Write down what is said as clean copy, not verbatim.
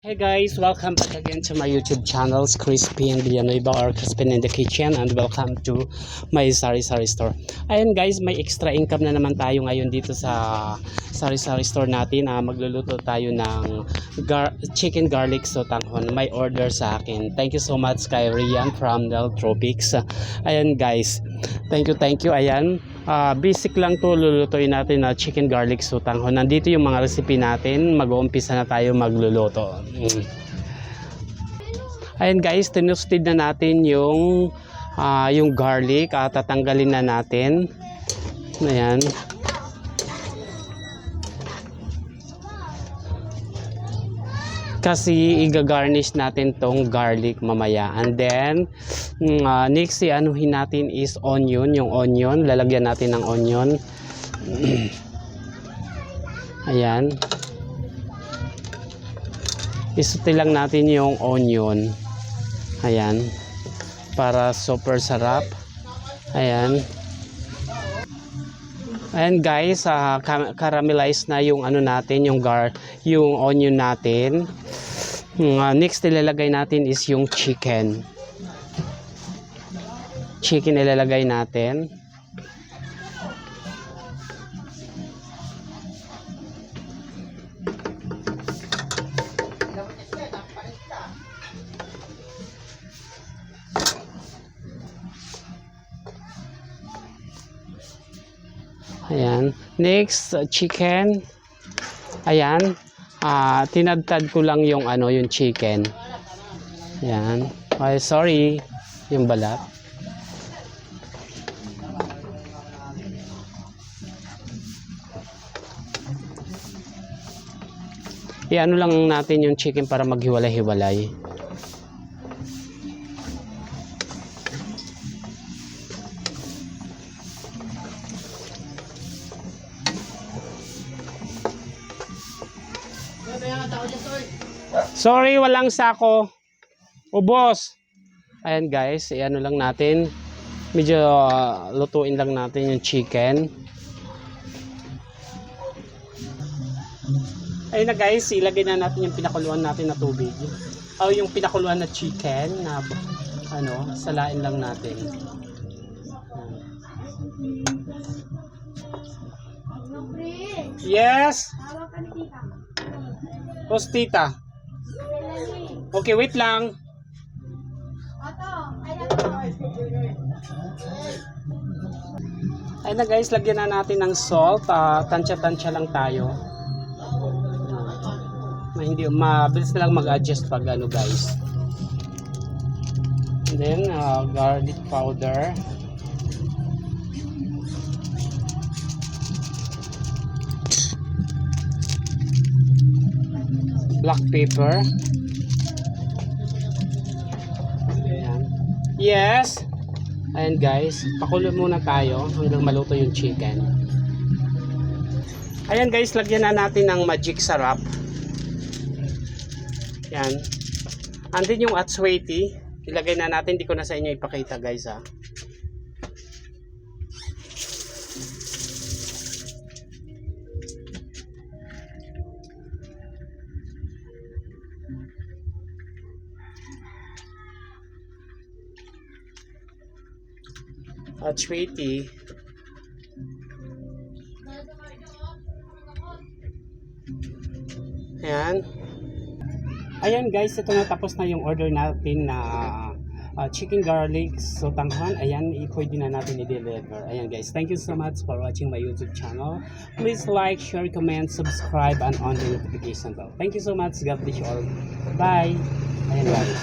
Hey guys, welcome back again to my YouTube channels, Crispy and Villanueva or Crispin in the Kitchen, and welcome to my sari-sari store. Ayan guys, may extra income na naman tayo ngayon dito sa sari-sari store natin. Magluluto tayo ng chicken garlic sotanghon. May order sa akin. Thank you so much kay Rian from Del Tropics. Ayan guys, thank you. Ayan, basic lang to, lulutuin natin na chicken garlic sotanghon. Nandito yung mga recipe natin. Mag-uumpisa na tayo magluluto. Ayan guys, tinusted na natin yung garlic. Tatanggalin na natin. Ayan. Kasi i-garnish natin tong garlic mamaya. And then next anuhin natin is onion. Yung onion, lalagyan natin ng onion. Ayan. Isuti lang natin yung onion. Ayan. Para super sarap. Ayan. Ayan guys, caramelize na yung ano natin, yung onion natin. Next ilalagay natin is yung chicken. Chicken ilalagay natin. Ayan. Next, chicken. Ayan. Tinadtad ko lang yung yung chicken. Ayan. Ay, sorry. Yung balat. Ano lang natin yung chicken para maghiwalay-hiwalay. Sorry, walang sako. Ubos. Ayan guys, ano lang natin. Medyo lutuin lang natin yung chicken. Ayun na guys, ilagay na natin yung pinakuluan natin na tubig. O yung pinakuluan na chicken na salain lang natin. Yes. Postita. Okay, wait lang. Ayun na guys, lagyan na natin ng salt. Tansya-tansya lang tayo. Hindi mabilis na lang mag-adjust pag guys. And then garlic powder. Black pepper. Ayan. Yes. Ayan guys, pakulo muna tayo hanggang maluto yung chicken. Ayan guys, lagyan na natin ng magic sarap. Yan. Andin yung atsweti. Ilagay na natin. Hindi ko na sa inyo ipakita guys Atsweti. Ayan. Ayan guys, ito na, tapos na yung order natin na chicken garlic sotanghon. Ayan, pwede na natin i-deliver. Ayan guys, thank you so much for watching my YouTube channel. Please like, share, comment, subscribe, and on the notification bell. Thank you so much. God bless you all. Bye. Ayan guys.